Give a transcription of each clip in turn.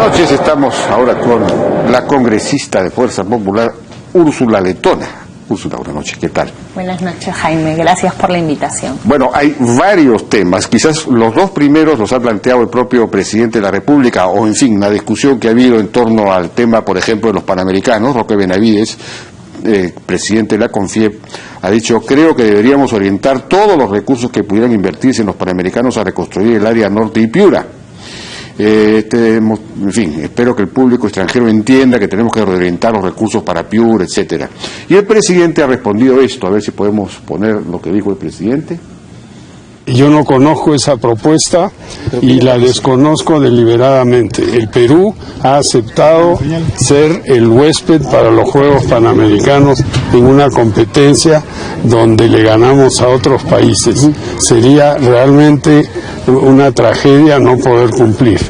noches, estamos ahora con la congresista de Fuerza Popular, Úrsula Letona. Úrsula, buenas noches, ¿qué tal? Buenas noches, Jaime, gracias por la invitación. Bueno, hay varios temas, quizás los dos primeros los ha planteado el propio presidente de la República, o en fin, la discusión que ha habido en torno al tema, por ejemplo, de los Panamericanos. Roque Benavides, presidente de la CONFIEP, ha dicho: creo que deberíamos orientar todos los recursos que pudieran invertirse en los Panamericanos a reconstruir el área norte y Piura. En fin, espero que el público extranjero entienda que tenemos que reorientar los recursos para Piura, etcétera. Y el presidente ha respondido esto, a ver si podemos poner lo que dijo el presidente. Yo no conozco esa propuesta y la desconozco deliberadamente. El Perú ha aceptado ser el huésped para los Juegos Panamericanos en una competencia donde le ganamos a otros países. Sería realmente una tragedia no poder cumplir.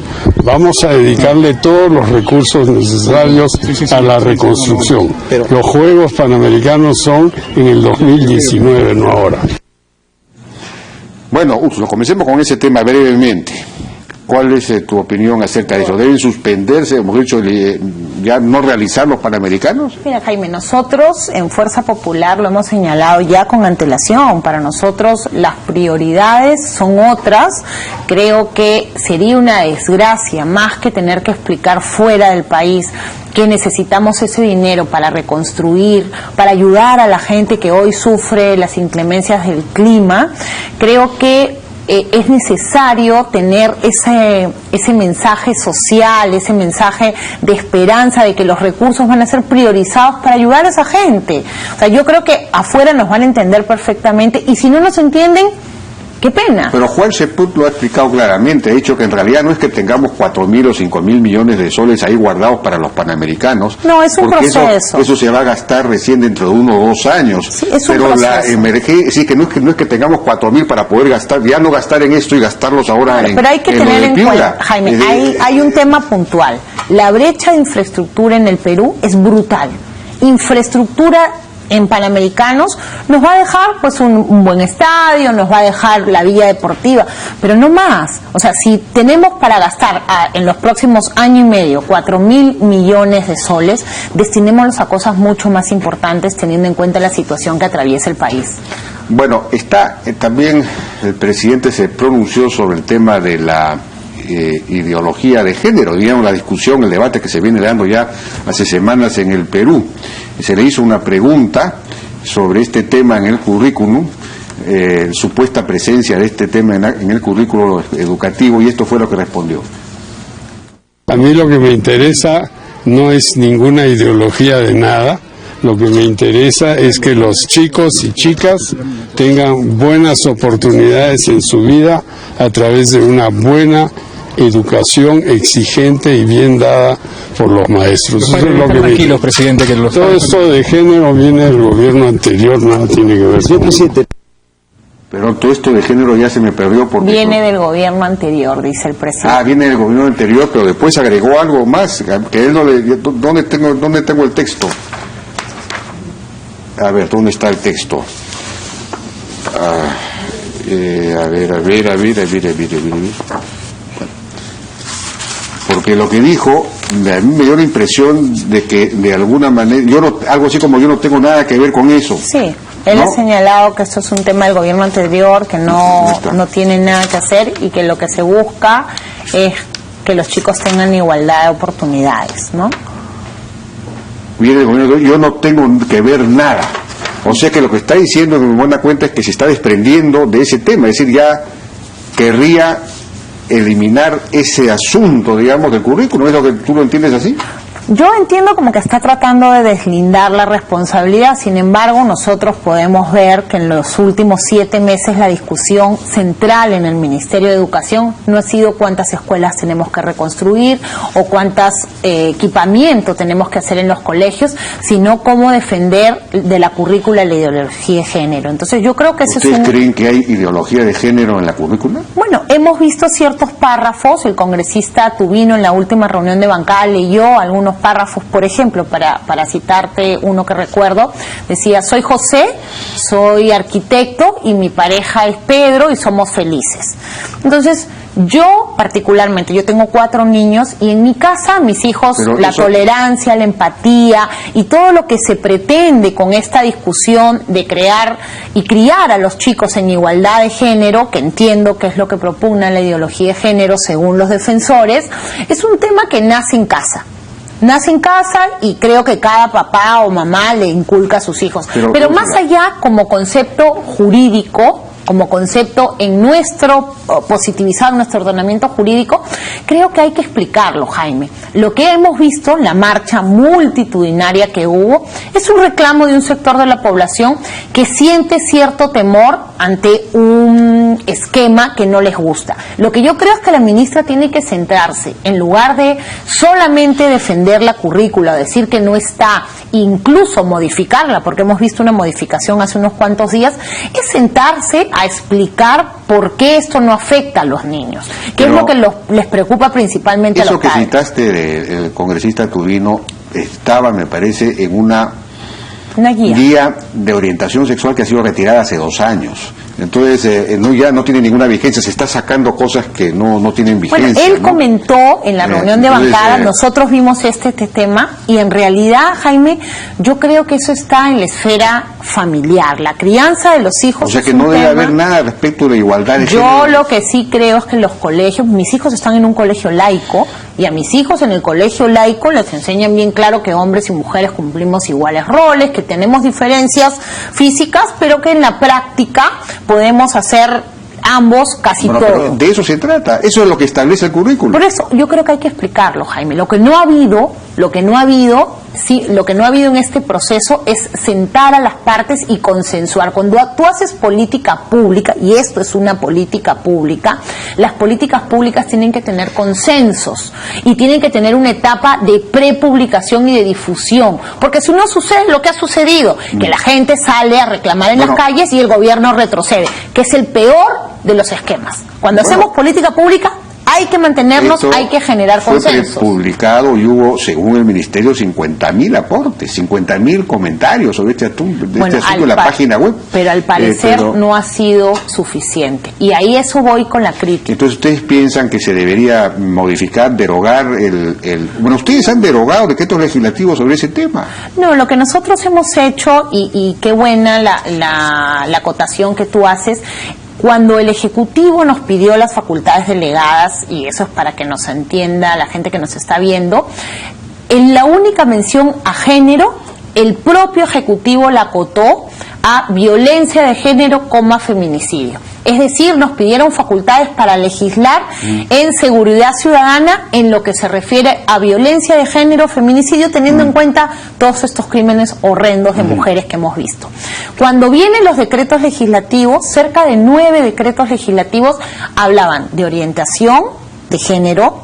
Vamos a dedicarle todos los recursos necesarios a la reconstrucción. Los Juegos Panamericanos son en el 2019, no ahora. Bueno, Úrsula, comencemos con ese tema brevemente. ¿Cuál es tu opinión acerca de eso? ¿Deben suspenderse, hemos dicho, ya no realizar los Panamericanos? Mira, Jaime, nosotros en Fuerza Popular lo hemos señalado ya con antelación. Para nosotros las prioridades son otras. Creo que sería una desgracia, más que tener que explicar fuera del país que necesitamos ese dinero para reconstruir, para ayudar a la gente que hoy sufre las inclemencias del clima. Creo que es necesario tener ese mensaje social, ese mensaje de esperanza de que los recursos van a ser priorizados para ayudar a esa gente. O sea, yo creo que afuera nos van a entender perfectamente, y si no nos entienden, qué pena. Pero Juan Sepúlveda lo ha explicado claramente, ha dicho que en realidad no es que tengamos 4.000 o 5.000 millones de soles ahí guardados para los Panamericanos. No, es un proceso. Eso se va a gastar recién dentro de 1 o 2 años. Sí, es pero un proceso. La emergencia, sí, que no es que tengamos 4.000 para poder gastar, ya no gastar en esto y gastarlos ahora en pero hay que tener en cuenta, Jaime, hay un tema puntual. La brecha de infraestructura en el Perú es brutal. Infraestructura en Panamericanos nos va a dejar pues un buen estadio, nos va a dejar la villa deportiva, pero no más. O sea, si tenemos para gastar en los próximos año y medio 4.000 millones de soles, destinémoslos a cosas mucho más importantes, teniendo en cuenta la situación que atraviesa el país. Bueno, también el presidente se pronunció sobre el tema de la ideología de género, digamos, la discusión, el debate que se viene dando ya hace semanas en el Perú. Se le hizo una pregunta sobre este tema en el currículum, supuesta presencia de este tema en el currículo educativo, y esto fue lo que respondió. A mí lo que me interesa no es ninguna ideología de nada. Lo que me interesa es que los chicos y chicas tengan buenas oportunidades en su vida a través de una buena educación exigente y bien dada por los maestros. Eso es lo que tranquilos, presidente, que todo esto de género viene del gobierno anterior, nada tiene que ver. Sí, presidente. Pero todo esto de género ya se me perdió porque... Viene del gobierno anterior, dice el presidente. Ah, viene del gobierno anterior, pero después agregó algo más, que él no le... ¿Dónde tengo el texto? A ver, ¿dónde está el texto? A ver. Porque lo que dijo, a mí me dio la impresión de que de alguna manera, algo así como yo no tengo nada que ver con eso. Sí, él ha señalado que esto es un tema del gobierno anterior, que no tiene nada que hacer, y que lo que se busca es que los chicos tengan igualdad de oportunidades, ¿no? Viene del gobierno, yo no tengo que ver nada. O sea que lo que está diciendo, en mi buena cuenta, es que se está desprendiendo de ese tema, es decir, ya querría eliminar ese asunto, digamos, del currículum. ¿Es lo que tú lo entiendes así? Yo entiendo como que está tratando de deslindar la responsabilidad. Sin embargo, nosotros podemos ver que en los últimos 7 meses la discusión central en el Ministerio de Educación no ha sido cuántas escuelas tenemos que reconstruir o cuántas equipamiento tenemos que hacer en los colegios, sino cómo defender de la currícula la ideología de género. Entonces yo creo que eso es ¿Ustedes creen que hay ideología de género en la currícula? Bueno, hemos visto ciertos párrafos. El congresista Tubino en la última reunión de bancada leyó algunos párrafos, por ejemplo, para citarte uno que recuerdo, decía: soy José, soy arquitecto y mi pareja es Pedro y somos felices. Entonces, yo particularmente, yo tengo 4 niños y en mi casa mis hijos, la tolerancia, la empatía y todo lo que se pretende con esta discusión de crear y criar a los chicos en igualdad de género, que entiendo que es lo que propugna la ideología de género según los defensores, es un tema que nace en casa. Nace en casa y creo que cada papá o mamá le inculca a sus hijos. Pero más allá, como concepto jurídico, como concepto en nuestro, positivizado en nuestro ordenamiento jurídico, creo que hay que explicarlo, Jaime. Lo que hemos visto, la marcha multitudinaria que hubo, es un reclamo de un sector de la población que siente cierto temor ante un esquema que no les gusta. Lo que yo creo es que la ministra tiene que centrarse, en lugar de solamente defender la currícula, decir que no está, incluso modificarla, porque hemos visto una modificación hace unos cuantos días, es sentarse a explicar por qué esto no afecta a los niños, qué es lo que les preocupa principalmente a los padres. Eso que citaste del congresista Turino estaba, me parece, en una guía de orientación sexual que ha sido retirada hace 2 años. Entonces, ya no tiene ninguna vigencia, se está sacando cosas que no tienen vigencia. Bueno, él comentó en la reunión de bancada, nosotros vimos este tema, y en realidad, Jaime, yo creo que eso está en la esfera familiar, la crianza de los hijos. O sea que no debe haber nada respecto de la igualdad de género. Yo lo que sí creo es que los colegios, mis hijos están en un colegio laico, y a mis hijos en el colegio laico les enseñan bien claro que hombres y mujeres cumplimos iguales roles, que tenemos diferencias físicas, pero que en la práctica podemos hacer ambos casi todo. Pero de eso se trata, eso es lo que establece el currículum. Por eso yo creo que hay que explicarlo, Jaime. Lo que no ha habido en este proceso es sentar a las partes y consensuar. Cuando tú haces política pública, y esto es una política pública, las políticas públicas tienen que tener consensos y tienen que tener una etapa de prepublicación y de difusión, porque si no sucede lo que ha sucedido, que la gente sale a reclamar en las calles y el gobierno retrocede, que es el peor de los esquemas. Cuando hacemos política pública hay que mantenernos, hay que generar consensos. Fue publicado y hubo, según el Ministerio, 50.000 aportes, 50.000 comentarios sobre este asunto en la página web. Pero al parecer no ha sido suficiente. Y ahí eso voy con la crítica. Entonces, ¿ustedes piensan que se debería modificar, derogar Bueno, ustedes han derogado decretos legislativos sobre ese tema. No, lo que nosotros hemos hecho, y qué buena la acotación que tú haces, cuando el Ejecutivo nos pidió las facultades delegadas, y eso es para que nos entienda la gente que nos está viendo, en la única mención a género, el propio Ejecutivo la acotó a violencia de género, feminicidio. Es decir, nos pidieron facultades para legislar en seguridad ciudadana en lo que se refiere a violencia de género, feminicidio, teniendo en cuenta todos estos crímenes horrendos de mujeres que hemos visto. Cuando vienen los decretos legislativos, cerca de 9 decretos legislativos hablaban de orientación de género,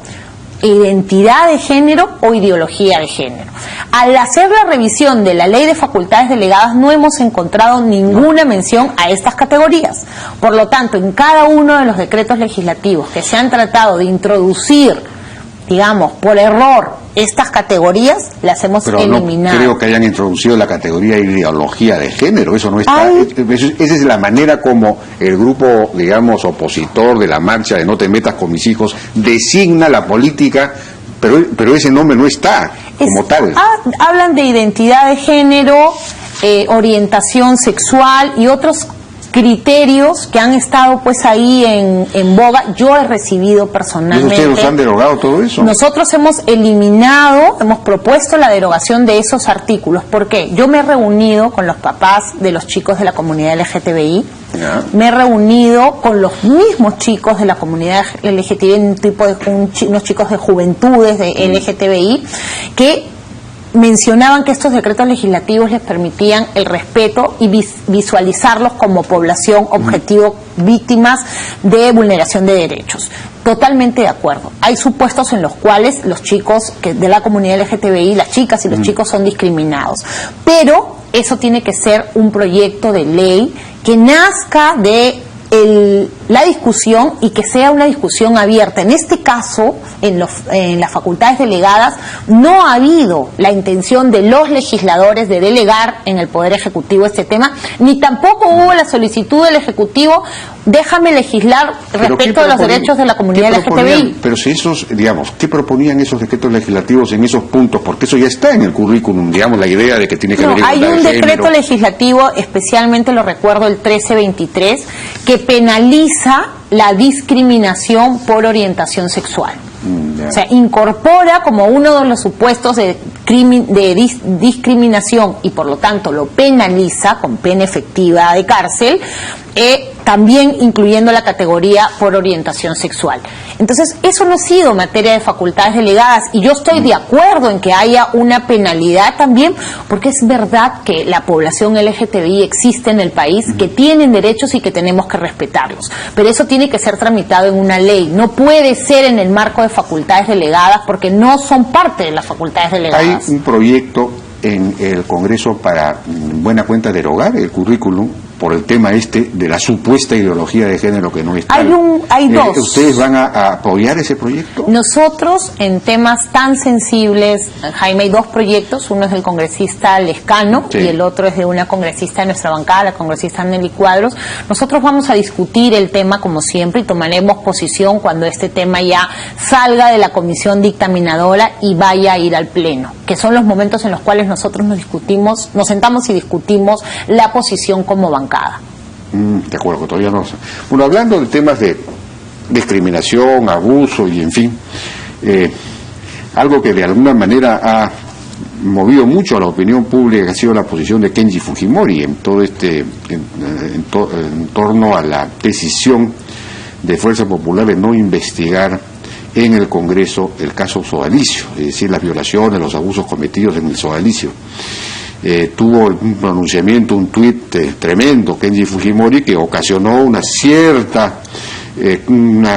identidad de género o ideología de género. Al hacer la revisión de la Ley de Facultades Delegadas no hemos encontrado ninguna mención a estas categorías. Por lo tanto, en cada uno de los decretos legislativos que se han tratado de introducir, digamos, por error, estas categorías, las hemos eliminado. No creo que hayan introducido la categoría ideología de género, eso no está. Esa es la manera como el grupo, digamos, opositor de la marcha de No te metas con mis hijos designa la política, pero ese nombre no está como tal. Hablan de identidad de género, orientación sexual y otros criterios que han estado pues ahí en boga. Yo he recibido personalmente. ¿Ustedes nos han derogado todo eso? Nosotros hemos eliminado, hemos propuesto la derogación de esos artículos. ¿Por qué? Yo me he reunido con los papás de los chicos de la comunidad LGTBI, me he reunido con los mismos chicos de la comunidad LGTBI, unos chicos de juventudes de LGTBI, que mencionaban que estos decretos legislativos les permitían el respeto y visualizarlos como población objetivo, víctimas de vulneración de derechos. Totalmente de acuerdo. Hay supuestos en los cuales los chicos de la comunidad LGTBI, las chicas y los chicos son discriminados. Pero eso tiene que ser un proyecto de ley que nazca de la discusión y que sea una discusión abierta. En este caso, en las facultades delegadas, no ha habido la intención de los legisladores de delegar en el Poder Ejecutivo este tema, ni tampoco hubo la solicitud del Ejecutivo, déjame legislar respecto a los derechos de la comunidad LGTBI. Pero si esos, digamos, ¿qué proponían esos decretos legislativos en esos puntos? Porque eso ya está en el currículum, digamos, la idea de que tiene que haber hay igualdad un de decreto género. Legislativo, especialmente lo recuerdo, el 1323, que penaliza la discriminación por orientación sexual. O sea, incorpora como uno de los supuestos de discriminación y por lo tanto lo penaliza con pena efectiva de cárcel, también incluyendo la categoría por orientación sexual. Entonces, eso no ha sido materia de facultades delegadas y yo estoy de acuerdo en que haya una penalidad también, porque es verdad que la población LGTBI existe en el país, que tienen derechos y que tenemos que respetarlos, pero eso tiene que ser tramitado en una ley, no puede ser en el marco de facultades delegadas porque no son parte de las facultades delegadas. Hay un proyecto en el Congreso para, en buena cuenta, derogar el currículum por el tema de la supuesta ideología de género que no está. Hay dos. ¿Ustedes van a apoyar ese proyecto? Nosotros, en temas tan sensibles, Jaime, hay dos proyectos, uno es del congresista Lescano, sí, y el otro es de una congresista de nuestra bancada, la congresista Nelly Cuadros. Nosotros vamos a discutir el tema como siempre y tomaremos posición cuando este tema ya salga de la comisión dictaminadora y vaya a ir al pleno, que son los momentos en los cuales nosotros nos sentamos y discutimos la posición como bancada. De acuerdo, todavía no. Bueno, hablando de temas de discriminación, abuso y en fin, algo que de alguna manera ha movido mucho a la opinión pública, que ha sido la posición de Kenji Fujimori en todo en torno a la decisión de Fuerza Popular de no investigar en el Congreso el caso Sodalicio, es decir, las violaciones, los abusos cometidos en el Sodalicio. Tuvo un pronunciamiento, un tuit tremendo, Kenji Fujimori, que ocasionó una cierta, un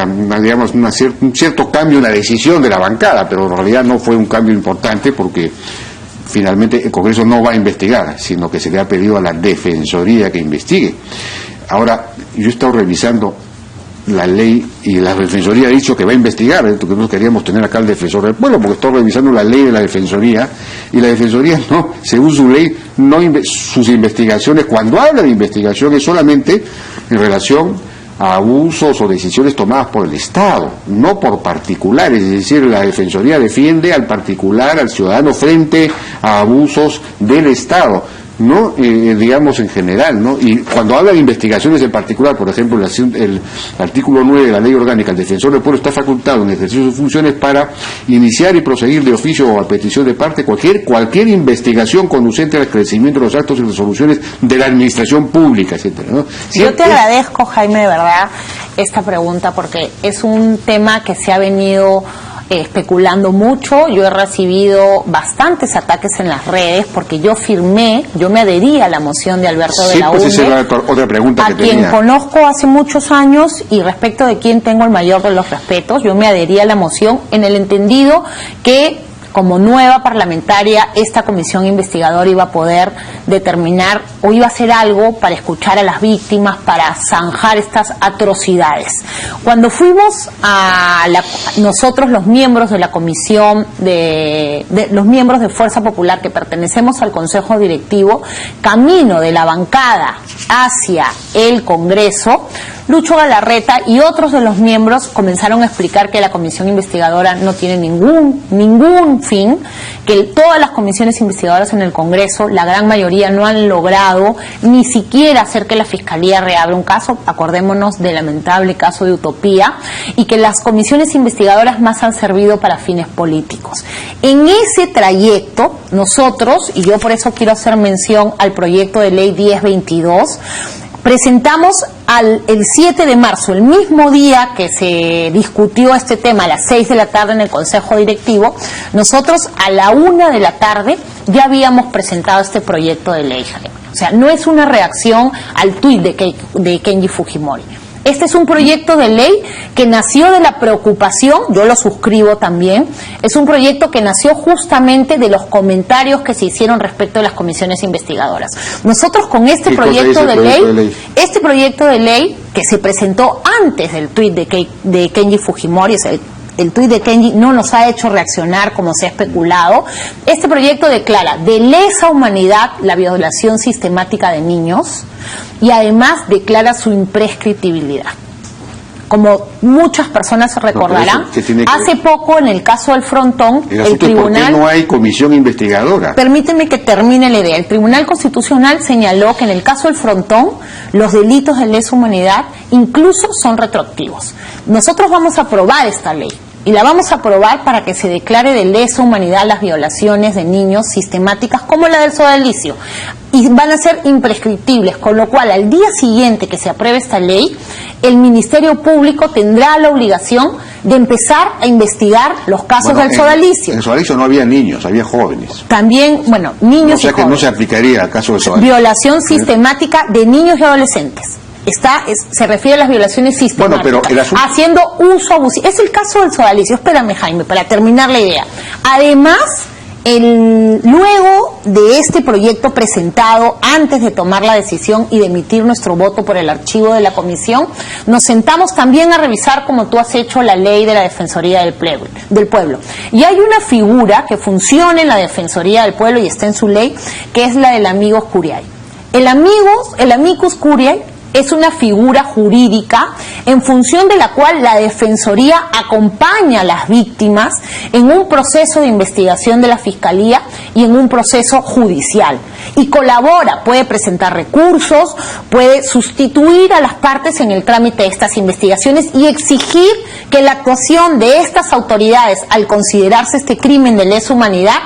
cierto cambio en la decisión de la bancada, pero en realidad no fue un cambio importante porque finalmente el Congreso no va a investigar, sino que se le ha pedido a la Defensoría que investigue. Ahora, yo he estado revisando la ley y la Defensoría ha dicho que va a investigar, que nosotros queríamos tener acá al Defensor del Pueblo, porque estoy revisando la ley de la Defensoría y la Defensoría no, según su ley, sus investigaciones, cuando habla de investigación es solamente en relación a abusos o decisiones tomadas por el Estado, no por particulares, es decir, la Defensoría defiende al particular, al ciudadano frente a abusos del Estado, no digamos en general, ¿no? Y cuando habla de investigaciones en particular, por ejemplo, el artículo 9 de la Ley Orgánica, el Defensor del Pueblo está facultado en ejercicio de sus funciones para iniciar y proseguir de oficio o a petición de parte cualquier investigación conducente al esclarecimiento de los actos y resoluciones de la administración pública, etcétera, ¿no? Yo te agradezco, Jaime, de verdad, esta pregunta, porque es un tema que se ha venido especulando mucho. Yo he recibido bastantes ataques en las redes porque yo me adherí a la moción de Alberto de la Esa era otra pregunta que tenía. A quien conozco hace muchos años y respecto de quien tengo el mayor de los respetos, yo me adherí a la moción en el entendido que como nueva parlamentaria, esta comisión investigadora iba a poder determinar o iba a hacer algo para escuchar a las víctimas, para zanjar estas atrocidades. Cuando fuimos nosotros los miembros de la comisión, los miembros de Fuerza Popular que pertenecemos al Consejo Directivo, camino de la bancada hacia el Congreso, Lucho Galarreta y otros de los miembros comenzaron a explicar que la comisión investigadora no tiene ningún fin, que todas las comisiones investigadoras en el Congreso, la gran mayoría no han logrado ni siquiera hacer que la Fiscalía reabra un caso, acordémonos del lamentable caso de Utopía, y que las comisiones investigadoras más han servido para fines políticos. En ese trayecto, nosotros, y yo por eso quiero hacer mención al proyecto de ley 1022, presentamos el 7 de marzo, el mismo día que se discutió este tema a las 6 de la tarde en el Consejo Directivo, nosotros a la 1 de la tarde ya habíamos presentado este proyecto de ley. O sea, no es una reacción al tuit de Kenji Fujimori. Este es un proyecto de ley que nació de la preocupación, yo lo suscribo también, es un proyecto que nació justamente de los comentarios que se hicieron respecto a las comisiones investigadoras. Nosotros con este proyecto de ley, este proyecto de ley que se presentó antes del tuit de Kenji Fujimori, o sea, el tuit de Kenji no nos ha hecho reaccionar como se ha especulado. Este proyecto declara de lesa humanidad la violación sistemática de niños y además declara su imprescriptibilidad. Como muchas personas se recordarán, hace poco en el caso del Frontón, el tribunal... ¿Por qué no hay comisión investigadora? Permíteme que termine la idea. El Tribunal Constitucional señaló que en el caso del Frontón, los delitos de lesa humanidad incluso son retroactivos. Nosotros vamos a aprobar esta ley. Y la vamos a aprobar para que se declare de lesa humanidad las violaciones de niños sistemáticas como la del sodalicio. Y van a ser imprescriptibles, con lo cual al día siguiente que se apruebe esta ley, el Ministerio Público tendrá la obligación de empezar a investigar los casos del sodalicio. En el sodalicio no había niños, había jóvenes. También, niños y jóvenes. O sea que no se aplicaría al caso del sodalicio. Violación sistemática de niños y adolescentes. Se refiere a las violaciones sistemáticas, pero haciendo uso abusivo. Es el caso del sodalicio. Espérame, Jaime, para terminar la idea. Además, luego de este proyecto presentado, antes de tomar la decisión y de emitir nuestro voto por el archivo de la comisión, nos sentamos también a revisar, como tú has hecho, la ley de la Defensoría del Pueblo. Y hay una figura que funciona en la Defensoría del Pueblo y está en su ley, que es la del amicus curiae. El amicus curiae es una figura jurídica en función de la cual la Defensoría acompaña a las víctimas en un proceso de investigación de la Fiscalía y en un proceso judicial. Y colabora, puede presentar recursos, puede sustituir a las partes en el trámite de estas investigaciones y exigir que la actuación de estas autoridades al considerarse este crimen de lesa humanidad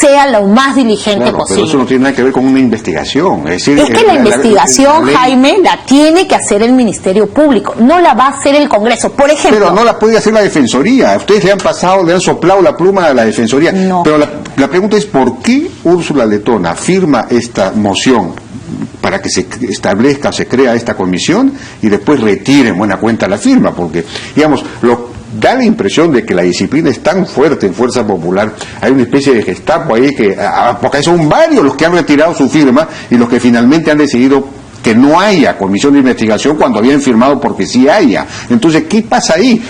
sea lo más diligente posible. Pero eso no tiene nada que ver con una investigación. Es decir, que la investigación, Jaime, la tiene que hacer el Ministerio Público, no la va a hacer el Congreso. Por ejemplo... Pero no la puede hacer la Defensoría. Ustedes le han soplado la pluma a la Defensoría. No. Pero la pregunta es, ¿por qué Úrsula Letona firma esta moción para que se establezca, se crea esta comisión y después retire en buena cuenta la firma? Porque, digamos, da la impresión de que la disciplina es tan fuerte en Fuerza Popular, hay una especie de Gestapo ahí porque son varios los que han retirado su firma y los que finalmente han decidido que no haya comisión de investigación cuando habían firmado porque sí haya. Entonces, ¿qué pasa ahí?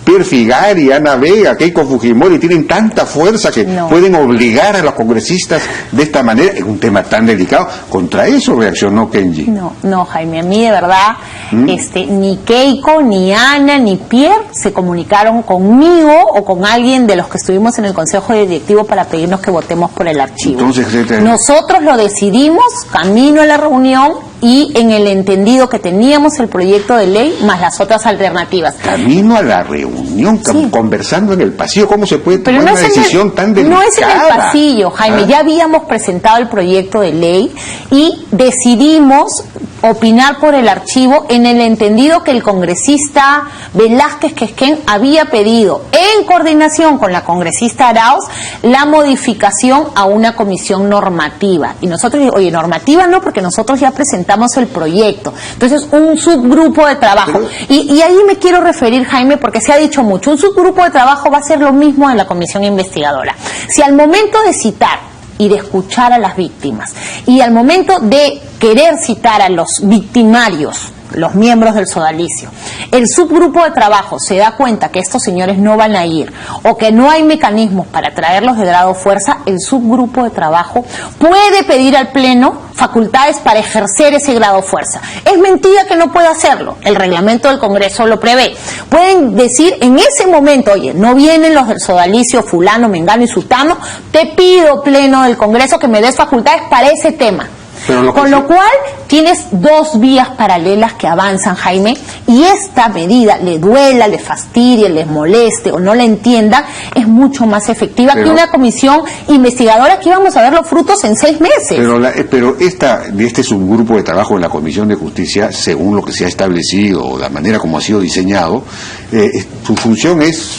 Pierre Figari, Ana Vega, Keiko Fujimori tienen tanta fuerza que pueden obligar a los congresistas de esta manera en un tema tan delicado. Contra eso reaccionó Kenji. No, Jaime, a mí de verdad ni Keiko, ni Ana, ni Pierre se comunicaron conmigo o con alguien de los que estuvimos en el Consejo Directivo para pedirnos que votemos por el archivo. Entonces, nosotros lo decidimos camino a la reunión y en el entendido que teníamos el proyecto de ley más las otras alternativas. Camino a la reunión, conversando en el pasillo, ¿cómo se puede tomar una decisión tan delicada? No es en el pasillo, Jaime, ya habíamos presentado el proyecto de ley y decidimos opinar por el archivo en el entendido que el congresista Velázquez Quesquén había pedido, en coordinación con la congresista Arauz, la modificación a una comisión normativa. Y nosotros, normativa no, porque nosotros ya presentamos el proyecto. Entonces, un subgrupo de trabajo. Y ahí me quiero referir, Jaime, porque se ha dicho mucho, un subgrupo de trabajo va a ser lo mismo en la comisión investigadora. Si al momento de citar y de escuchar a las víctimas, y al momento de querer citar a los victimarios, los miembros del sodalicio, el subgrupo de trabajo se da cuenta que estos señores no van a ir o que no hay mecanismos para traerlos de grado fuerza, el subgrupo de trabajo puede pedir al Pleno facultades para ejercer ese grado fuerza. Es mentira que no puede hacerlo, el reglamento del Congreso lo prevé. Pueden decir en ese momento, oye, no vienen los del sodalicio, fulano, mengano y sutano, te pido, Pleno del Congreso, que me des facultades para ese tema. Con lo cual tienes dos vías paralelas que avanzan, Jaime, y esta medida, le duela, le fastidie, les moleste o no la entiendan, es mucho más efectiva que una comisión investigadora que íbamos a ver los frutos en 6 meses. Pero este subgrupo de trabajo en la Comisión de Justicia, según lo que se ha establecido o la manera como ha sido diseñado, su función es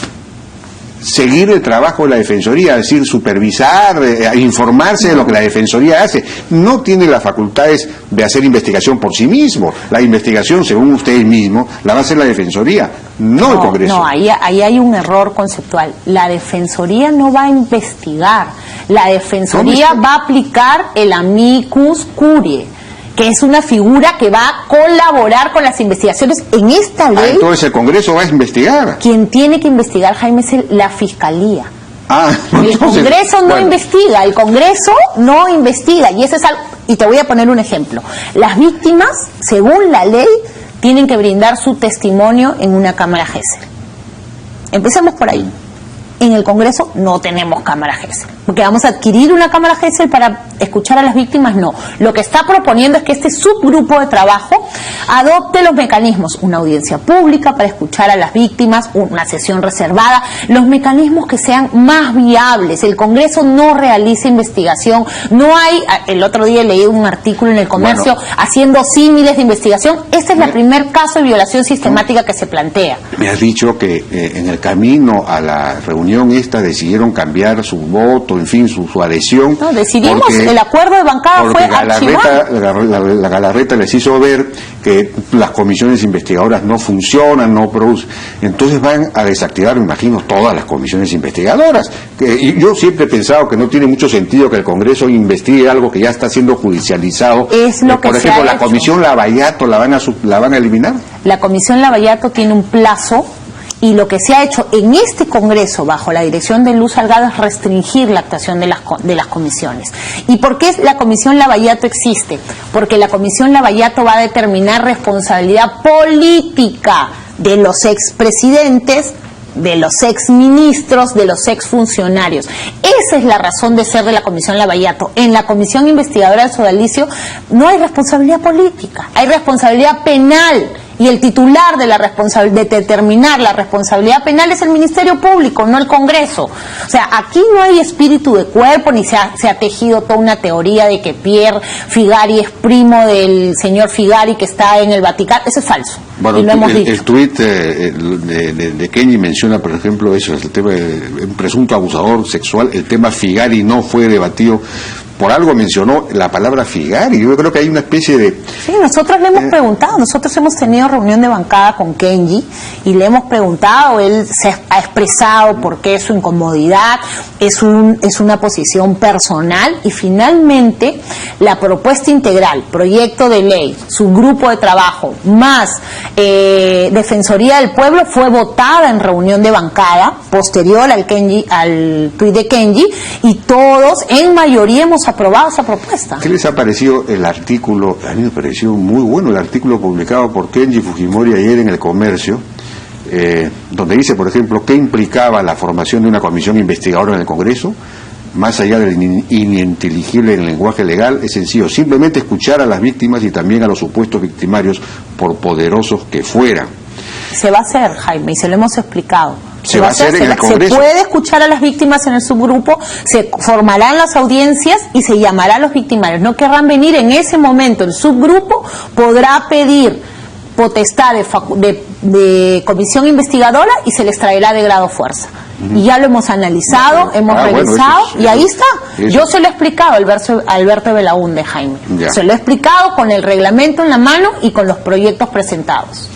seguir el trabajo de la Defensoría, es decir, supervisar, informarse de lo que la Defensoría hace. No tiene las facultades de hacer investigación por sí mismo. La investigación, según ustedes mismos, la va a hacer la Defensoría, no el Congreso. No, ahí hay un error conceptual. La Defensoría no va a investigar. La Defensoría va a aplicar el amicus curiae, que es una figura que va a colaborar con las investigaciones en esta ley. Entonces el Congreso va a investigar. Quien tiene que investigar, Jaime, es la Fiscalía. El Congreso no investiga, el Congreso no investiga, y ese es algo, y te voy a poner un ejemplo. Las víctimas, según la ley, tienen que brindar su testimonio en una cámara Gesell. Empecemos por ahí. En el Congreso no tenemos cámara Gesell, porque vamos a adquirir una cámara Gesell para escuchar a las víctimas, no. Lo que está proponiendo es que este subgrupo de trabajo adopte los mecanismos, una audiencia pública para escuchar a las víctimas, una sesión reservada, los mecanismos que sean más viables. El Congreso no realiza investigación, no hay, el otro día leí un artículo en El Comercio haciendo símiles de investigación. Este es el primer caso de violación sistemática que se plantea. Me has dicho que en el camino a la reunión esta decidieron cambiar su voto, en fin, su adhesión. No, decidimos, el acuerdo de bancada fue archivado. La Galarreta les hizo ver que las comisiones investigadoras no funcionan, no producen. Entonces van a desactivar, me imagino, todas las comisiones investigadoras. Y yo siempre he pensado que no tiene mucho sentido que el Congreso investigue algo que ya está siendo judicializado. Es lo que por ejemplo, la hecho. Comisión Lavallato, ¿la van a eliminar? La Comisión Lavallato tiene un plazo, y lo que se ha hecho en este Congreso bajo la dirección de Luz Salgado es restringir la actuación de las comisiones. ¿Y por qué la Comisión Lavallato existe? Porque la Comisión Lavallato va a determinar responsabilidad política de los expresidentes, de los exministros, de los exfuncionarios. Esa es la razón de ser de la Comisión Lavallato. En la Comisión Investigadora del Sodalicio no hay responsabilidad política, hay responsabilidad penal. Y el titular de determinar la responsabilidad penal es el Ministerio Público, no el Congreso. O sea, aquí no hay espíritu de cuerpo, ni se ha tejido toda una teoría de que Pierre Figari es primo del señor Figari que está en el Vaticano. Eso es falso. Bueno, y lo hemos dicho. El tuit de Kenji menciona, por ejemplo, eso, el tema de un presunto abusador sexual. El tema Figari no fue debatido. Por algo mencionó la palabra Figari. Yo creo que hay una especie de... Sí, nosotros le hemos preguntado, nosotros hemos tenido reunión de bancada con Kenji y le hemos preguntado, él se ha expresado por qué su incomodidad, es una posición personal, y finalmente la propuesta integral, proyecto de ley, su grupo de trabajo, más Defensoría del Pueblo, fue votada en reunión de bancada posterior al tuit de Kenji, y todos en mayoría hemos aprobado esa propuesta. ¿Qué les ha parecido el artículo? A mí me pareció muy bueno el artículo publicado por Kenji Fujimori ayer en El Comercio, donde dice, por ejemplo, qué implicaba la formación de una comisión investigadora en el Congreso. Más allá del ininteligible en el lenguaje legal, es sencillo, simplemente escuchar a las víctimas y también a los supuestos victimarios, por poderosos que fueran. Se va a hacer, Jaime, y se lo hemos explicado. Se va a hacer en el Congreso. Se puede escuchar a las víctimas en el subgrupo, se formarán las audiencias y se llamará a los victimarios. No querrán venir en ese momento. El subgrupo podrá pedir potestad de comisión investigadora y se les traerá de grado fuerza. Y ya lo hemos analizado, hemos revisado, y ahí está. Yo se lo he explicado a Alberto Belaúnde, Jaime. Se lo he explicado con el reglamento en la mano y con los proyectos presentados.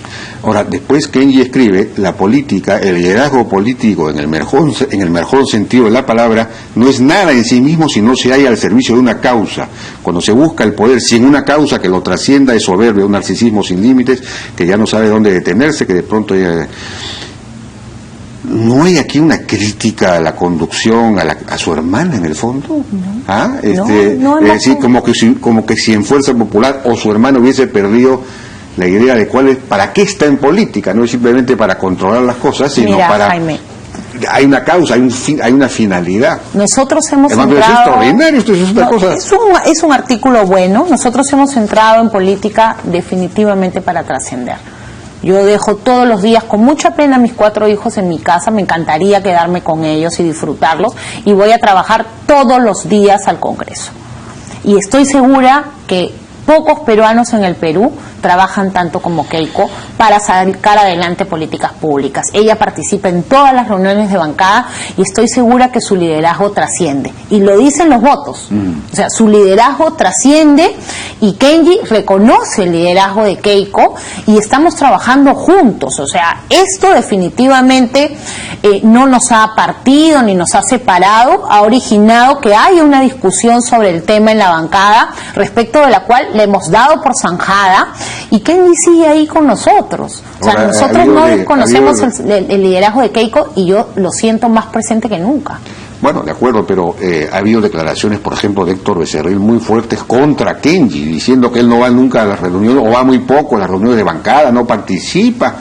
Ahora, después Kenji escribe, la política, el liderazgo político en el mejor sentido de la palabra, no es nada en sí mismo si no se halla al servicio de una causa. Cuando se busca el poder sin una causa que lo trascienda, es soberbia, un narcisismo sin límites, que ya no sabe dónde detenerse, que de pronto ya... ¿No hay aquí una crítica a la conducción, a su hermana en el fondo? ¿Ah? No, es decir, como que si en Fuerza Popular o su hermano hubiese perdido la idea de para qué está en política, no es simplemente para controlar las cosas, sino para... Jaime, hay una causa, hay una finalidad. Nosotros hemos entrado... Es extraordinario, esto es otra cosa. Es un artículo bueno. Nosotros hemos entrado en política definitivamente para trascender. Yo dejo todos los días con mucha pena a mis 4 hijos en mi casa, me encantaría quedarme con ellos y disfrutarlos, y voy a trabajar todos los días al Congreso. Y estoy segura que Pocos peruanos en el Perú trabajan tanto como Keiko para sacar adelante políticas públicas. Ella participa en todas las reuniones de bancada y estoy segura que su liderazgo trasciende. Y lo dicen los votos. O sea, su liderazgo trasciende y Kenji reconoce el liderazgo de Keiko y estamos trabajando juntos. O sea, esto definitivamente no nos ha partido ni nos ha separado, ha originado que haya una discusión sobre el tema en la bancada, respecto de la cual le hemos dado por zanjada, y Kenji sigue ahí con nosotros. O sea, ahora, nosotros no desconocemos el liderazgo de Keiko y yo lo siento más presente que nunca. Bueno, de acuerdo, pero ha habido declaraciones, por ejemplo, de Héctor Becerril muy fuertes contra Kenji, diciendo que él no va nunca a las reuniones, o va muy poco a las reuniones de bancada, no participa.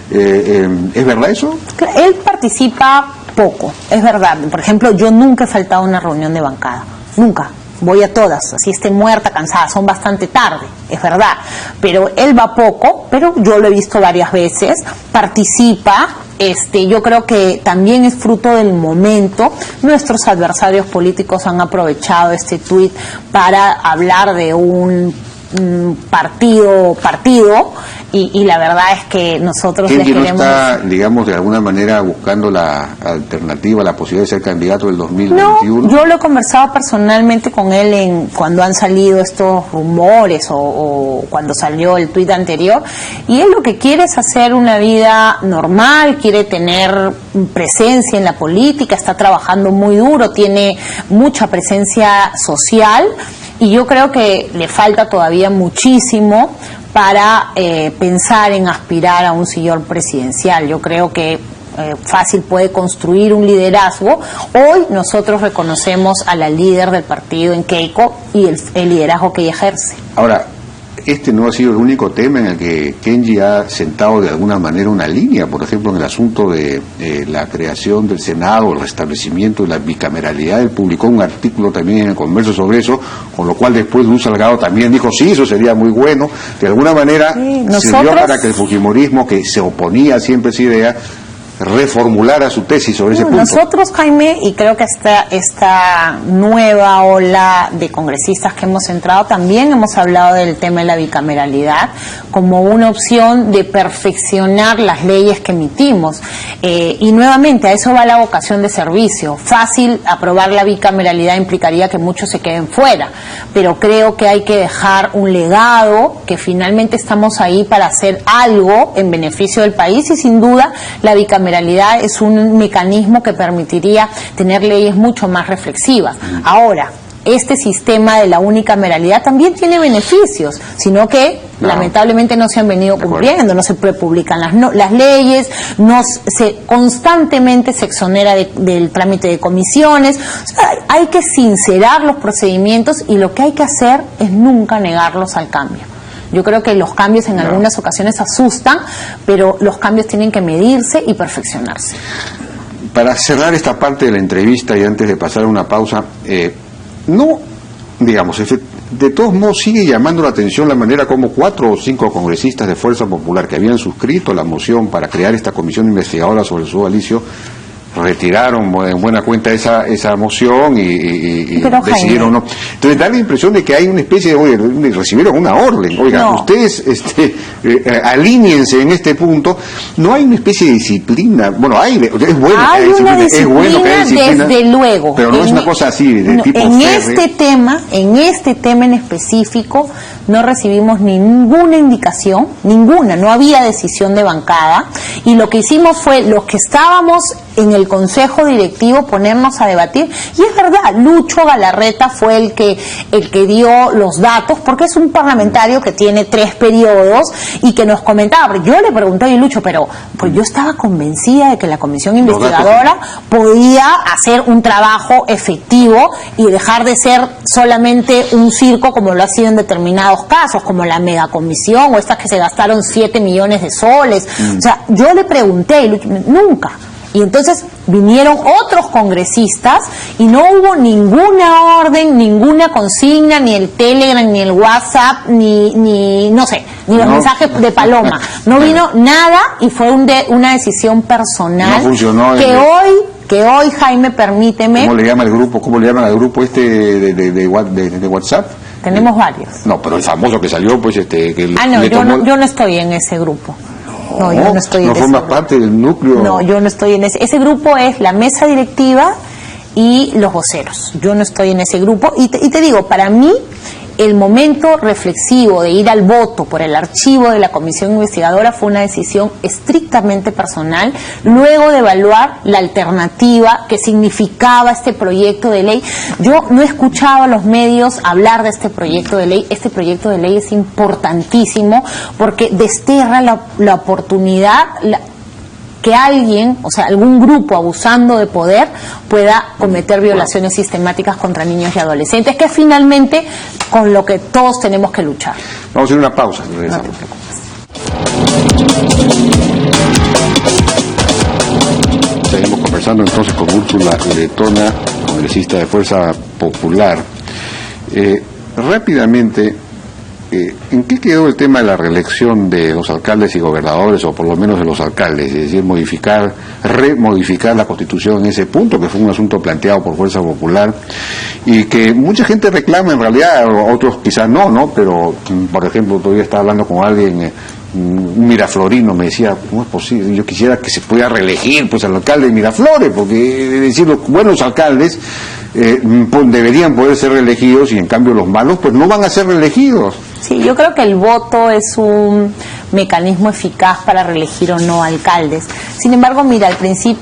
¿Es verdad eso? Él participa poco, es verdad. Por ejemplo, yo nunca he faltado a una reunión de bancada, nunca. Voy a todas, así esté muerta, cansada, son bastante tarde, es verdad, pero él va poco, pero yo lo he visto varias veces, participa, yo creo que también es fruto del momento. Nuestros adversarios políticos han aprovechado este tuit para hablar de un partido y la verdad es que nosotros les queremos... ¿No está, digamos, de alguna manera buscando la alternativa, la posibilidad de ser candidato del 2021? No, yo lo he conversado personalmente con él cuando han salido estos rumores o cuando salió el tuit anterior, y él lo que quiere es hacer una vida normal, quiere tener presencia en la política, está trabajando muy duro, tiene mucha presencia social, y yo creo que le falta todavía muchísimo para pensar en aspirar a un sillón presidencial. Yo creo que fácil puede construir un liderazgo. Hoy nosotros reconocemos a la líder del partido en Keiko y el liderazgo que ella ejerce. Ahora, este no ha sido el único tema en el que Kenji ha sentado de alguna manera una línea, por ejemplo en el asunto de la creación del Senado, el restablecimiento de la bicameralidad. Él publicó un artículo también en el Comercio sobre eso, con lo cual después Luz Salgado también dijo sí, eso sería muy bueno. De alguna manera sirvió para que el fujimorismo, que se oponía siempre a esa idea, reformulara su tesis sobre ese punto. Nosotros, Jaime, y creo que esta nueva ola de congresistas que hemos entrado, también hemos hablado del tema de la bicameralidad como una opción de perfeccionar las leyes que emitimos. Y nuevamente, a eso va la vocación de servicio. Fácil aprobar la bicameralidad implicaría que muchos se queden fuera, pero creo que hay que dejar un legado, que finalmente estamos ahí para hacer algo en beneficio del país, y sin duda la bicameralidad es un mecanismo que permitiría tener leyes mucho más reflexivas. Ahora, este sistema de la unicameralidad también tiene beneficios, sino que lamentablemente no se han venido cumpliendo, no se prepublican las leyes, constantemente se exonera del trámite de comisiones. O sea, hay que sincerar los procedimientos y lo que hay que hacer es nunca negarlos al cambio. Yo creo que los cambios en algunas ocasiones asustan, pero los cambios tienen que medirse y perfeccionarse. Para cerrar esta parte de la entrevista y antes de pasar a una pausa, de todos modos sigue llamando la atención la manera como 4 o 5 congresistas de Fuerza Popular que habían suscrito la moción para crear esta comisión investigadora sobre el sudalicio retiraron en buena cuenta esa moción y decidieron no. Entonces da la impresión de que hay una especie de recibieron una orden. Oigan, ustedes alíñense en este punto. No hay una especie de disciplina. Es bueno hay que haya disciplina, que haya disciplina, desde luego. Pero no es una cosa así de tipo en este tema en específico no recibimos ninguna indicación, no había decisión de bancada, y lo que hicimos fue los que estábamos en el consejo directivo ponernos a debatir, y es verdad, Lucho Galarreta fue el que dio los datos, porque es un parlamentario que tiene 3 periodos y que nos comentaba, pero yo le pregunté a Lucho, pero pues yo estaba convencida de que la comisión investigadora podía hacer un trabajo efectivo y dejar de ser solamente un circo como lo ha sido en determinados casos, como la megacomisión o estas que se gastaron 7 millones de soles. O sea, yo le pregunté y Lucho, nunca. Y entonces vinieron otros congresistas y no hubo ninguna orden, ninguna consigna, ni el Telegram, ni el WhatsApp, ni los mensajes de Paloma. No vino nada y fue una decisión personal que hoy que hoy, Jaime, permíteme... ¿Cómo le llama el grupo? ¿Cómo le llaman al grupo de WhatsApp? Tenemos varios. No, pero el famoso que salió, pues yo no estoy en ese grupo. No, yo no estoy en ese formas grupo. parte del núcleo. No, yo no estoy en ese. Ese grupo es la mesa directiva y los voceros. Yo no estoy en ese grupo. Y te digo, para mí, el momento reflexivo de ir al voto por el archivo de la comisión investigadora fue una decisión estrictamente personal, luego de evaluar la alternativa que significaba este proyecto de ley. Yo no he escuchado a los medios hablar de este proyecto de ley. Este proyecto de ley es importantísimo porque desterra la oportunidad, que alguien, o sea, algún grupo abusando de poder pueda cometer violaciones sistemáticas contra niños y adolescentes, que es finalmente con lo que todos tenemos que luchar. Vamos a hacer una pausa. Regresamos. Seguimos conversando entonces con Úrsula Letona, congresista de Fuerza Popular. Rápidamente, ¿en qué quedó el tema de la reelección de los alcaldes y gobernadores, o por lo menos de los alcaldes? Es decir, remodificar la Constitución en ese punto, que fue un asunto planteado por Fuerza Popular y que mucha gente reclama, en realidad, otros quizás no, pero, por ejemplo, todavía estaba hablando con alguien, un miraflorino, me decía, ¿cómo es posible? Yo quisiera que se pudiera reelegir pues al alcalde de Miraflores, porque es decir, los buenos alcaldes deberían poder ser reelegidos y en cambio los malos pues no van a ser reelegidos. Sí, yo creo que el voto es un mecanismo eficaz para reelegir o no alcaldes. Sin embargo, mira,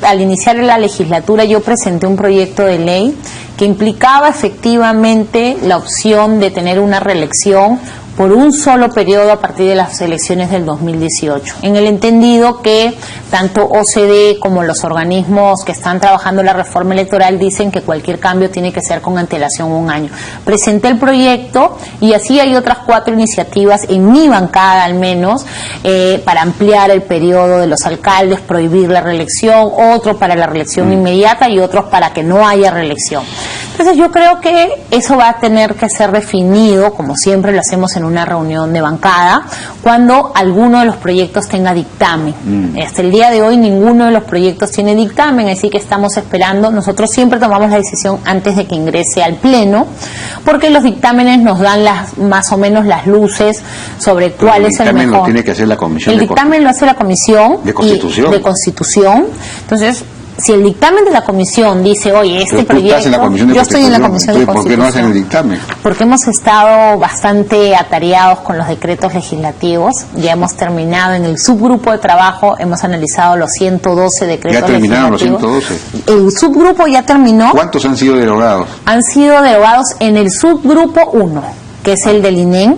al iniciar la legislatura yo presenté un proyecto de ley que implicaba efectivamente la opción de tener una reelección por un solo periodo a partir de las elecciones del 2018, en el entendido que tanto OCDE como los organismos que están trabajando la reforma electoral dicen que cualquier cambio tiene que ser con antelación un año. Presenté el proyecto y así hay otras 4 iniciativas en mi bancada al menos para ampliar el periodo de los alcaldes, prohibir la reelección, otro para la reelección inmediata y otros para que no haya reelección. Entonces yo creo que eso va a tener que ser definido, como siempre lo hacemos en una reunión de bancada, cuando alguno de los proyectos tenga dictamen. Hasta el día de hoy ninguno de los proyectos tiene dictamen, así que estamos esperando. Nosotros siempre tomamos la decisión antes de que ingrese al Pleno, porque los dictámenes nos dan más o menos las luces sobre cuál es el mejor. El dictamen lo tiene que hacer la Comisión. El dictamen lo hace la Comisión de Constitución. De Constitución. Entonces, si el dictamen de la comisión dice, oye, este proyecto... Yo estoy en la comisión de Constitución. ¿Por qué no hacen el dictamen? Porque hemos estado bastante atareados con los decretos legislativos. Ya hemos terminado en el subgrupo de trabajo, hemos analizado los 112 decretos legislativos. ¿Ya terminaron los 112? El subgrupo ya terminó. ¿Cuántos han sido derogados? Han sido derogados en el subgrupo 1, que es el del INEM.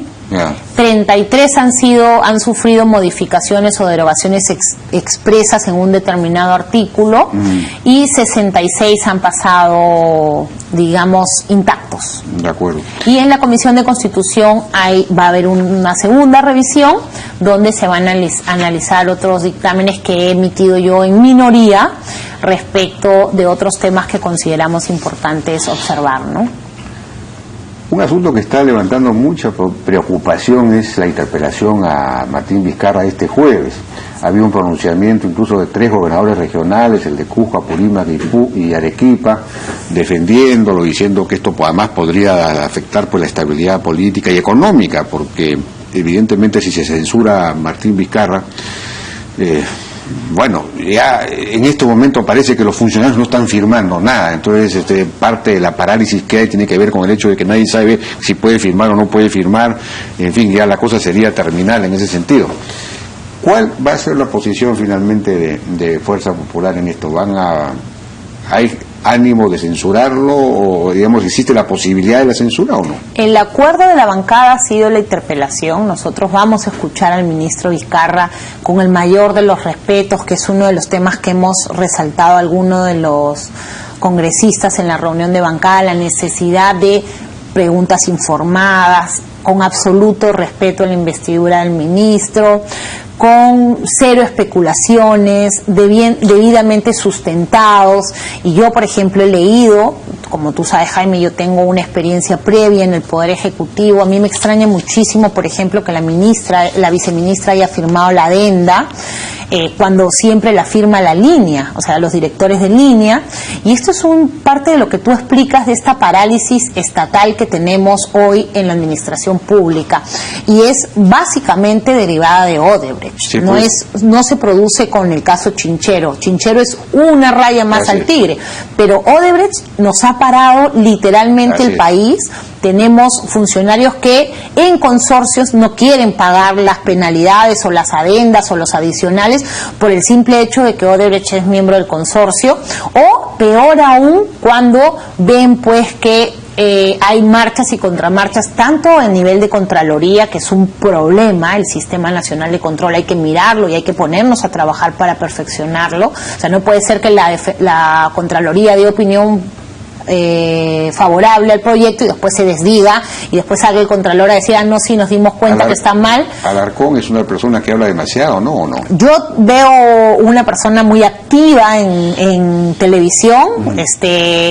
33 han sufrido modificaciones o derogaciones expresas en un determinado artículo y 66 han pasado, digamos, intactos. De acuerdo. Y en la Comisión de Constitución va a haber una segunda revisión donde se van a analizar otros dictámenes que he emitido yo en minoría respecto de otros temas que consideramos importantes observar, ¿no? Un asunto que está levantando mucha preocupación es la interpelación a Martín Vizcarra este jueves. Había un pronunciamiento incluso de 3 gobernadores regionales, el de Cusco, Apurímac y Arequipa, defendiéndolo, diciendo que esto además podría afectar pues la estabilidad política y económica, porque evidentemente si se censura a Martín Vizcarra, bueno, ya en este momento parece que los funcionarios no están firmando nada, entonces parte de la parálisis que hay tiene que ver con el hecho de que nadie sabe si puede firmar o no puede firmar, en fin, ya la cosa sería terminal en ese sentido. ¿Cuál va a ser la posición finalmente de Fuerza Popular en esto? ¿Hay ánimo de censurarlo o, digamos, existe la posibilidad de la censura o no? El acuerdo de la bancada ha sido la interpelación. Nosotros vamos a escuchar al ministro Vizcarra con el mayor de los respetos, que es uno de los temas que hemos resaltado algunos de los congresistas en la reunión de bancada, la necesidad de preguntas informadas, con absoluto respeto a la investidura del ministro, con 0 especulaciones, debidamente sustentados. Y yo, por ejemplo, he leído, como tú sabes, Jaime, yo tengo una experiencia previa en el Poder Ejecutivo. A mí me extraña muchísimo, por ejemplo, que la viceministra haya firmado la adenda. cuando siempre la firma la línea, o sea, los directores de línea, y esto es parte de lo que tú explicas de esta parálisis estatal que tenemos hoy en la administración pública, y es básicamente derivada de Odebrecht. Sí, pues. No se produce con el caso Chinchero. Chinchero es una raya más al tigre, pero Odebrecht nos ha parado literalmente el país. Tenemos funcionarios que en consorcios no quieren pagar las penalidades o las adendas o los adicionales por el simple hecho de que Odebrecht es miembro del consorcio, o peor aún cuando ven pues que hay marchas y contramarchas, tanto a nivel de Contraloría, que es un problema, el Sistema Nacional de Control hay que mirarlo y hay que ponernos a trabajar para perfeccionarlo. O sea, no puede ser que la Contraloría dé opinión favorable al proyecto y después se desdiga y después salga el Contralor a decir, no, sí, nos dimos cuenta que está mal. Alarcón es una persona que habla demasiado, ¿no? ¿O no? Yo veo una persona muy activa en televisión,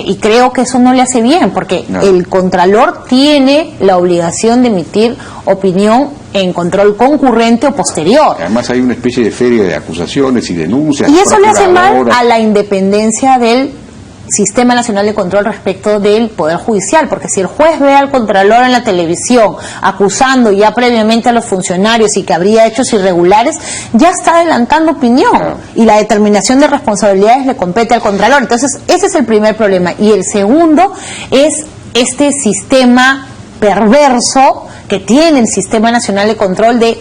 y creo que eso no le hace bien, porque el Contralor tiene la obligación de emitir opinión en control concurrente o posterior. Además hay una especie de feria de acusaciones y denuncias. Y eso le hace mal a la independencia del Sistema Nacional de Control respecto del Poder Judicial, porque si el juez ve al Contralor en la televisión acusando ya previamente a los funcionarios y que habría hechos irregulares, ya está adelantando opinión, y la determinación de responsabilidades le compete al Contralor. Entonces, ese es el primer problema. Y el segundo es este sistema perverso que tiene el Sistema Nacional de Control de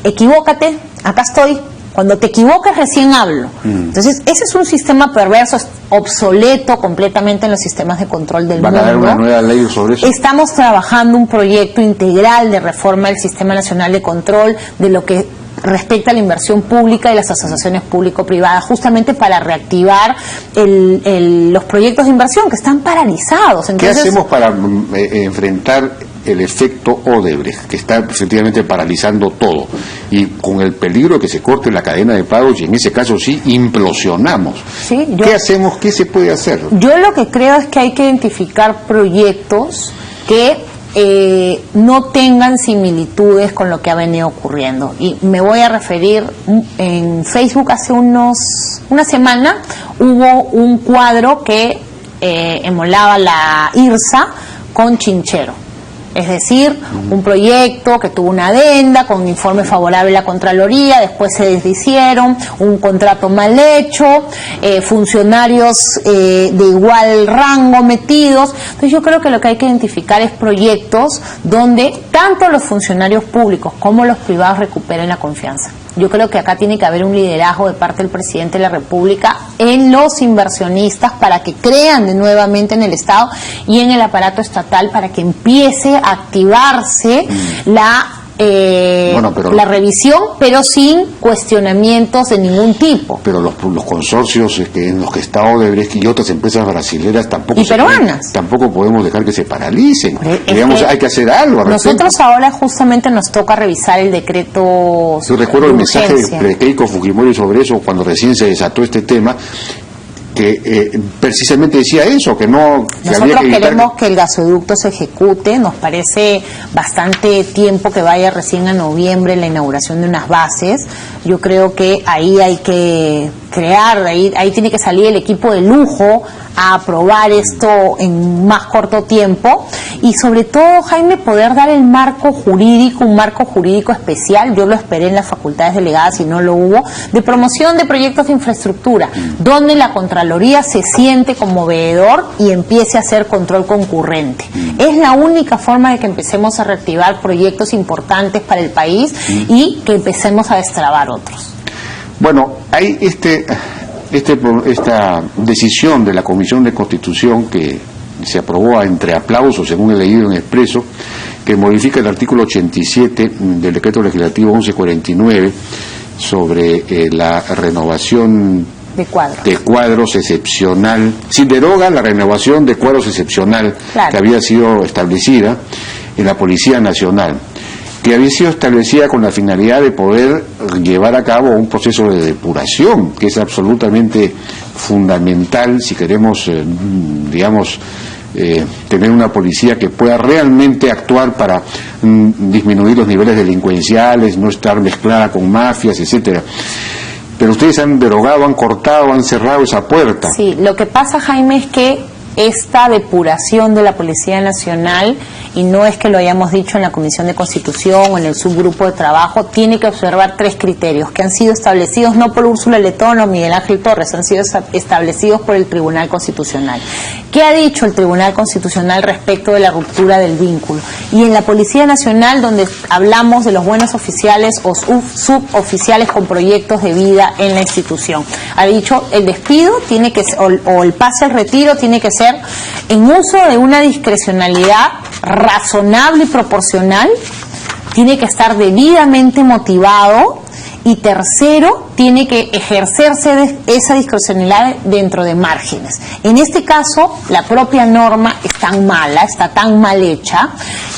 equivócate, acá estoy. Cuando te equivocas recién hablo. Entonces, ese es un sistema perverso, es obsoleto completamente en los sistemas de control del mundo. ¿Van a dar una nueva ley sobre eso? Estamos trabajando un proyecto integral de reforma del Sistema Nacional de Control, de lo que respecta a la inversión pública y las asociaciones público-privadas, justamente para reactivar los proyectos de inversión que están paralizados. Entonces, ¿qué hacemos para enfrentar el efecto Odebrecht, que está efectivamente paralizando todo, y con el peligro de que se corte la cadena de pagos, y en ese caso sí implosionamos? Sí, ¿qué hacemos? ¿Qué se puede hacer? Yo lo que creo es que hay que identificar proyectos que no tengan similitudes con lo que ha venido ocurriendo, y me voy a referir, en Facebook hace una semana hubo un cuadro que emulaba la IRSA con Chinchero. Es decir, un proyecto que tuvo una adenda con un informe favorable a la Contraloría, después se deshicieron, un contrato mal hecho, funcionarios de igual rango metidos. Entonces yo creo que lo que hay que identificar es proyectos donde tanto los funcionarios públicos como los privados recuperen la confianza. Yo creo que acá tiene que haber un liderazgo de parte del presidente de la República en los inversionistas para que crean nuevamente en el Estado y en el aparato estatal, para que empiece a activarse la revisión, pero sin cuestionamientos de ningún tipo. Pero los consorcios en los que está Odebrecht y otras empresas brasileñas tampoco, y peruanas, tampoco podemos dejar que se paralicen. Digamos, hay que hacer algo. Nosotros ahora justamente nos toca revisar el decreto. Yo recuerdo el mensaje de Keiko Fujimori sobre eso cuando recién se desató este tema, que precisamente decía eso, que no... Que nosotros había que queremos que el gasoducto se ejecute. Nos parece bastante tiempo que vaya recién a noviembre la inauguración de unas bases. Yo creo que ahí hay que crear, ahí tiene que salir el equipo de lujo a aprobar esto en más corto tiempo, y sobre todo, Jaime, poder dar el marco jurídico, un marco jurídico especial. Yo lo esperé en las facultades delegadas y no lo hubo, de promoción de proyectos de infraestructura, donde la Contraloría se siente como veedor y empiece a hacer control concurrente. Es la única forma de que empecemos a reactivar proyectos importantes para el país y que empecemos a destrabar otros. Bueno, hay esta decisión de la Comisión de Constitución que se aprobó entre aplausos, según he leído en Expreso, que modifica el artículo 87 del Decreto Legislativo 1149 sobre la renovación de cuadros excepcional, sin deroga la renovación de cuadros excepcional que había sido establecida en la Policía Nacional, que había sido establecida con la finalidad de poder llevar a cabo un proceso de depuración, que es absolutamente fundamental si queremos, tener una policía que pueda realmente actuar para disminuir los niveles delincuenciales, no estar mezclada con mafias, etcétera. Pero ustedes han derogado, han cortado, han cerrado esa puerta. Sí, lo que pasa, Jaime, es que esta depuración de la Policía Nacional, y no es que lo hayamos dicho en la Comisión de Constitución o en el subgrupo de trabajo, tiene que observar 3 criterios que han sido establecidos no por Úrsula Letón o Miguel Ángel Torres, han sido establecidos por el Tribunal Constitucional. ¿Qué ha dicho el Tribunal Constitucional respecto de la ruptura del vínculo? Y en la Policía Nacional, donde hablamos de los buenos oficiales o suboficiales con proyectos de vida en la institución, ha dicho el despido tiene que o el pase al retiro tiene que ser en uso de una discrecionalidad razonable y proporcional, tiene que estar debidamente motivado, y tercero, tiene que ejercerse esa discrecionalidad dentro de márgenes. En este caso, la propia norma es tan mala, está tan mal hecha,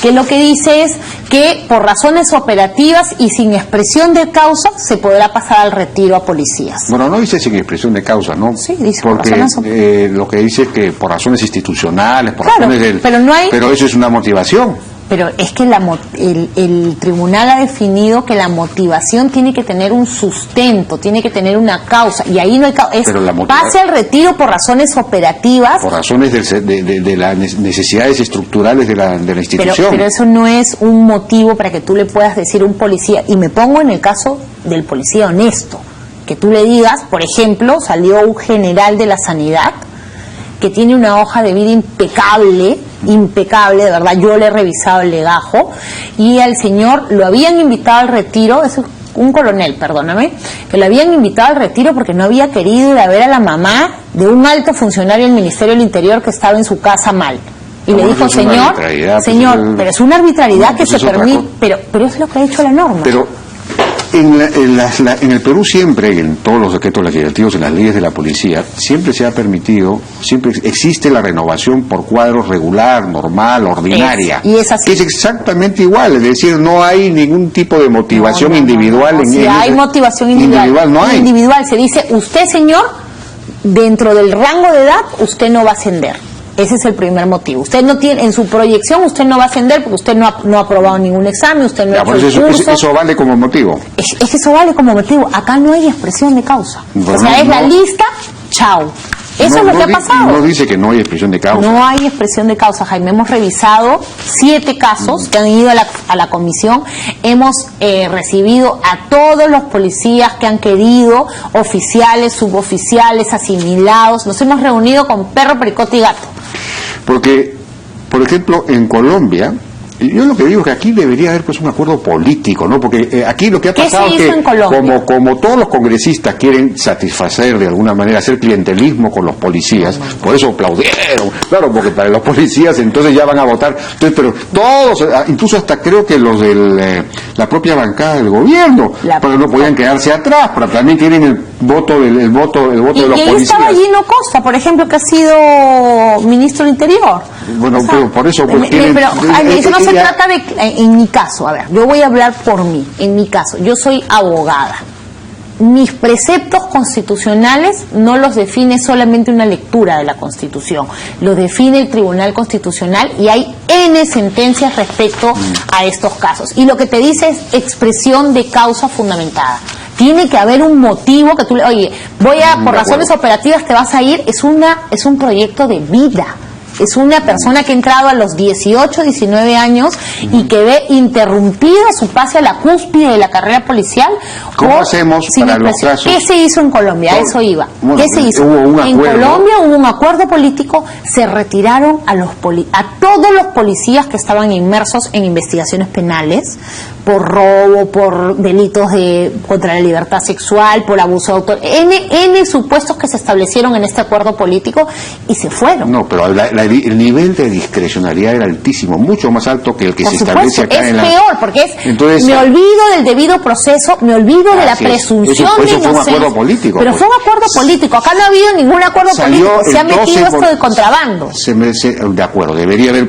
que lo que dice es que por razones operativas y sin expresión de causa se podrá pasar al retiro a policías. Bueno, no dice sin expresión de causa, ¿no? Sí, dice porque lo que dice es que por razones institucionales, por razones del... Pero eso es una motivación. Pero es que el tribunal ha definido que la motivación tiene que tener un sustento, tiene que tener una causa, y ahí no hay causa. Es pase al retiro por razones operativas. Por razones de las necesidades estructurales de la institución. Pero eso no es un motivo para que tú le puedas decir a un policía, y me pongo en el caso del policía honesto, que tú le digas, por ejemplo, salió un general de la sanidad que tiene una hoja de vida impecable, de verdad, yo le he revisado el legajo, y al señor lo habían invitado al retiro, es un coronel, perdóname, que lo habían invitado al retiro porque no había querido ir a ver a la mamá de un alto funcionario del Ministerio del Interior que estaba en su casa mal. Y le dijo, señor, pero es una arbitrariedad que se permite, pero es lo que ha hecho la norma. Pero en el Perú siempre, en todos los decretos legislativos, en las leyes de la policía, siempre se ha permitido, siempre existe la renovación por cuadro regular, normal, ordinaria. Y es así. Que es exactamente igual, es decir, no hay ningún tipo de motivación individual. Si hay motivación individual, no hay. Individual, se dice, usted, señor, dentro del rango de edad, usted no va a ascender. Ese es el primer motivo. Usted no tiene, en su proyección usted no va a ascender porque usted no ha aprobado ningún examen, usted no ha hecho el curso. Eso vale como motivo. Es que eso vale como motivo. Acá no hay expresión de causa. Bueno, o sea, es la lista, chao. Eso es lo que ha pasado. No dice que no hay expresión de causa. No hay expresión de causa, Jaime. Hemos revisado 7 casos que han ido a la comisión. Hemos recibido a todos los policías que han querido, oficiales, suboficiales, asimilados. Nos hemos reunido con perro, pericote y gato. Porque, por ejemplo, en Colombia, yo lo que digo es que aquí debería haber pues un acuerdo político, ¿no? Porque aquí lo que ha pasado es que como todos los congresistas quieren satisfacer de alguna manera, hacer clientelismo con los policías, por eso aplaudieron, claro, porque para los policías entonces ya van a votar, entonces, pero todos, incluso hasta creo que los de la propia bancada del gobierno, pero no podían quedarse atrás, pero también quieren el voto de los policías. Y ahí estaba Gino Costa, por ejemplo, que ha sido ministro del Interior. Bueno, o sea, pero por eso pues, eso no se trata de, en mi caso, a ver, yo voy a hablar por mí, en mi caso, yo soy abogada. Mis preceptos constitucionales no los define solamente una lectura de la Constitución, los define el Tribunal Constitucional y hay N sentencias respecto a estos casos. Y lo que te dice es expresión de causa fundamentada. Tiene que haber un motivo que tú le... Oye, por razones operativas te vas a ir, es un proyecto de vida. Es una persona que ha entrado a los 18, 19 años y que ve interrumpida su pase a la cúspide de la carrera policial. ¿Cómo hacemos para los casos? ¿Qué se hizo en Colombia? Eso iba. Bueno, ¿Qué se hizo? En Colombia hubo un acuerdo político, se retiraron a todos los policías que estaban inmersos en investigaciones penales por robo, por delitos contra la libertad sexual, por abuso de autor, N supuestos que se establecieron en este acuerdo político y se fueron. No, pero el nivel de discrecionalidad era altísimo, mucho más alto que el que por se supuesto, establece acá en la... Es peor, porque Entonces, me olvido del debido proceso, me olvido de la presunción de inocencia. Fue un acuerdo político. Pero fue un acuerdo político, acá no ha habido ningún acuerdo político, se ha metido esto de contrabando. De acuerdo, debería haber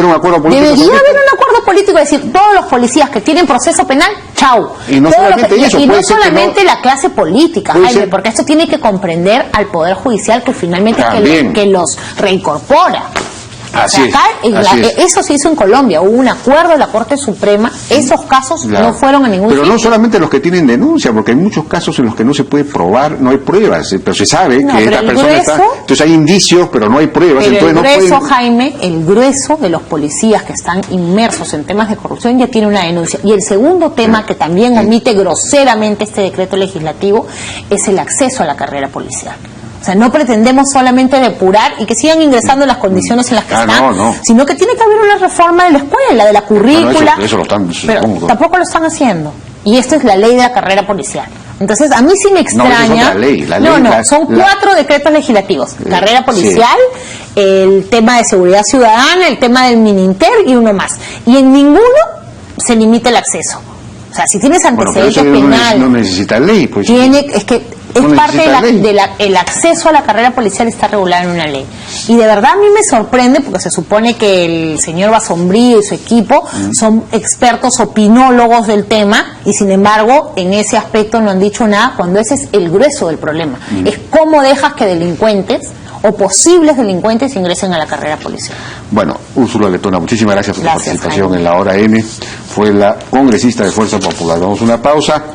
un acuerdo político. Debería haber un acuerdo político, es decir, todos los policías que tienen proceso penal, chao. Y no solamente la clase política, Jaime, porque esto tiene que comprender al Poder Judicial, que finalmente que los reincorpora. Así es, acá, así es. eso se hizo en Colombia, hubo un acuerdo de la Corte Suprema, esos casos no fueron a ningún Pero sitio. no solamente los que tienen denuncia, porque hay muchos casos en los que no se puede probar, no hay pruebas, pero se sabe que esta persona está... Entonces hay indicios, pero no hay pruebas. Pero entonces el grueso, no pueden... Jaime, el grueso de los policías que están inmersos en temas de corrupción ya tiene una denuncia. Y el segundo tema que también omite groseramente este decreto legislativo es el acceso a la carrera policial. O sea, no pretendemos solamente depurar y que sigan ingresando en las condiciones en las que están, sino que tiene que haber una reforma de la escuela, de la currícula. Eso lo están, pero tampoco lo están haciendo. Y esta es la ley de la carrera policial. Entonces, a mí sí me extraña... Son 4 decretos legislativos. Carrera policial, el tema de seguridad ciudadana, el tema del Mininter y uno más. Y en ninguno se limita el acceso. O sea, si tienes antecedentes penales... No necesita ley, pues. Es parte el acceso a la carrera policial está regulado en una ley. Y de verdad a mí me sorprende porque se supone que el señor Basombrío y su equipo son expertos opinólogos del tema y sin embargo en ese aspecto no han dicho nada cuando ese es el grueso del problema. Es cómo dejas que delincuentes o posibles delincuentes ingresen a la carrera policial. Bueno, Úrsula Letona, muchísimas gracias por tu participación, Jaime. En la Hora N. Fue la congresista de Fuerza Popular. Vamos a una pausa.